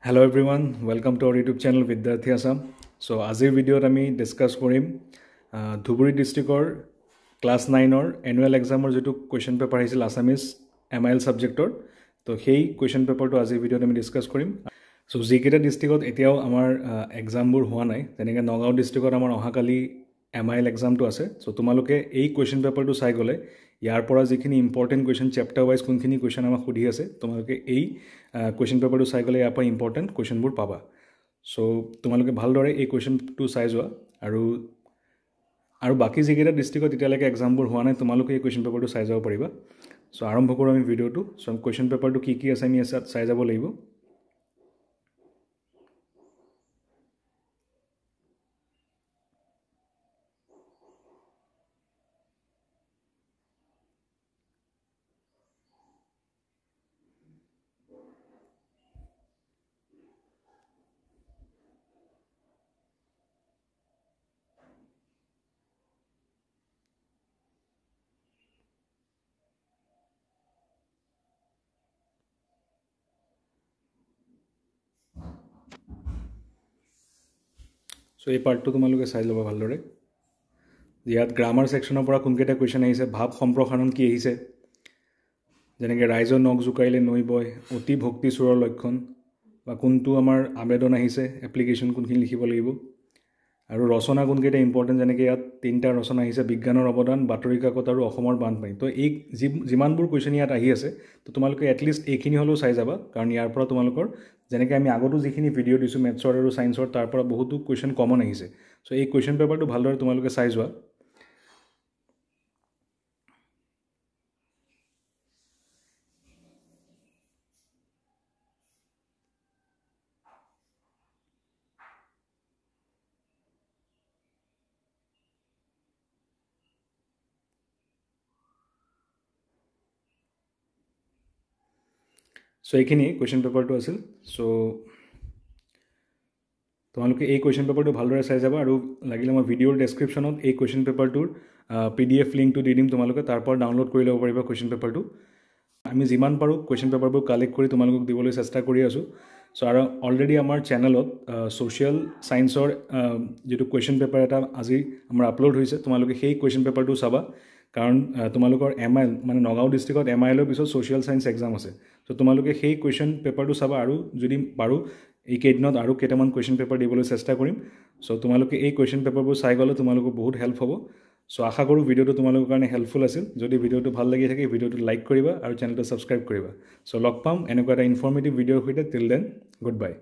Hello everyone, welcome to our YouTube channel Vidyarthi Assam. So আজিৰ ভিডিঅ'ত আমি discuss কৰিম ধুবুৰী ডিস্ট্ৰিক্টৰ ক্লাছ 9ৰ এনুৱেল এক্সামৰ যেটো কোৱেশ্চন পেপাৰ আহিছিল আসামিজ এমআইএল সাবজেক্টৰ তো সেই কোৱেশ্চন পেপাৰটো আজিৰ ভিডিঅ'ত আমি ডিসকাস কৰিম সো যিকেইটা ডিস্ট্ৰিক্টত এতিয়াও আমাৰ এক্সামবোৰ হোৱা নাই যেনেকৈ নগাঁও ডিস্ট্ৰিক্টত আমাৰ অহাকালি এমআইএল এক্সামটো আছে সো তোমালোকে এই কোৱেশ্চন পেপাৰটো চাই গলে ইয়াৰ পৰা যিখিনি ইম্পৰ্টেন্ট কোৱেশ্চন চেপ্টাৰ ওয়াইজ কোনখিনি কোৱেশ্চন আমাক সুধি আছে তোমালোকে এই কোৱেশ্চন পেপাৰটো চাই গলে ইয়াৰ পৰা ইম্পৰ্টেন্ট কোৱেশ্চনবোৰ পাবা সো তোমালোকে ভালদৰে এই কোৱেশ্চনটো চাই যোৱা আৰু বাকি যিকেইটা ডিস্ট্ৰিক্টত এতিয়ালৈকে এক্সামবোৰ হোৱা নাই তোমালোকে এই কোৱেশ্চন পেপাৰটো চাই যাব পাৰিবা সো আৰম্ভ কৰোঁ আমি ভিডিঅ'টো সো কোৱেশ্চন পেপাৰটো কি আছে আমি চাই যাব লাগিব সো এই পাৰ্টটো তোমালোকে চাই ল'বা ভালদৰে ইয়াত গ্ৰামাৰ সেকশনৰ পৰা কোনকেইটা কোৱেশ্চন আহিছে ভাব সম্প্ৰসাৰণ কি আহিছে যেনেকৈ ৰাইজৰ নখ জুকাইলে নৈ বয় অতি ভক্তি সুৰৰ লক্ষণ বা কোনটো আমাৰ আবেদন আহিছে এপ্লিকেশন কোনখিনি লিখিব লাগিব আৰু ৰচনা কোনকেইটা ইম্পৰ্টেন্ট যেনেকৈ ইয়াত তিনটা ৰচনা আহিছে বিজ্ঞানৰ অৱদান বাতৰি কাকত আৰু অসমৰ বানপানী তো এই যিমানবোৰ কোৱেশ্চন ইয়াত আহি আছে তো তোমালোকে এটলিষ্ট এইখিনি হলেও চাই যাবা কাৰণ ইয়াৰ পৰা তোমালোকৰ যেনেকৈ আমি আগতো যিখিনি ভিডিঅ' দিছো মেথছৰ আৰু সায়েন্সৰ তাৰ পৰা বহুতো কোৱেশ্চন কমন আহিছে সো এই কোৱেশ্চন পেপাৰটো ভালদৰে তোমালোকে চাই যোৱা সো এইখিনি কোৱেশ্চন পেপাৰটো আছিল সো তোমালোকে এই কোৱেশ্চন পেপাৰটো ভালদৰে চাই যাবা আৰু লাগিলে মই ভিডিঅ'ৰ ডেসক্ৰিপচনত এই কোৱেশ্চন পেপাৰটোৰ পিডিএফ লিংকটো দি দিম তোমালোকে তাৰ পৰা ডাউনলোড কৰি ল'ব পাৰিবা কোৱেশ্চন পেপাৰটো আমি যিমান পাৰো কোৱেশ্চন পেপাৰবোৰ কালেক্ট কৰি তোমালোকক দিবলৈ চেষ্টা কৰি আছো সো আৰু অলৰেডি আমাৰ চেনেলত সোশ্যাল সায়েন্সৰ যেটো কোৱেশ্চন পেপাৰ এটা আজি আমাৰ আপলোড হৈছে তোমালোকে সেই কোৱেশ্চন পেপাৰটো চাবা কাৰণ তোমালোকৰ এমআইএল মানে নগাঁও ডিস্ট্ৰিক্টত এমআইএলৰ পিছত সোশ্যাল সায়েন্স এক্সাম আছে সো তোমালোকে সেই কোৱেশ্চন পেপাৰটো চাবা আৰু যদি পাৰো এই কেইদিনত আৰু কেইটামান কোৱেশ্চন পেপাৰ দিবলৈ চেষ্টা কৰিম সো তোমালোকে এই কোৱেশ্চন পেপাৰবোৰ চাই গলে তোমালোকক বহুত হেল্প হ'ব সো আশা কৰো ভিডিঅ'টো তোমালোকৰ কাৰণে হেল্পফুল আছিল যদি ভিডিঅ'টো ভাল লাগি থাকে ভিডিঅ'টো লাইক কৰিবা আৰু চেনেলটো সাবস্ক্ৰাইব কৰিবা সো লগ পাম এনেকুৱা এটা ইনফৰমেটিভ ভিডিঅ'ৰ সৈতে টিল দেন গুড বাই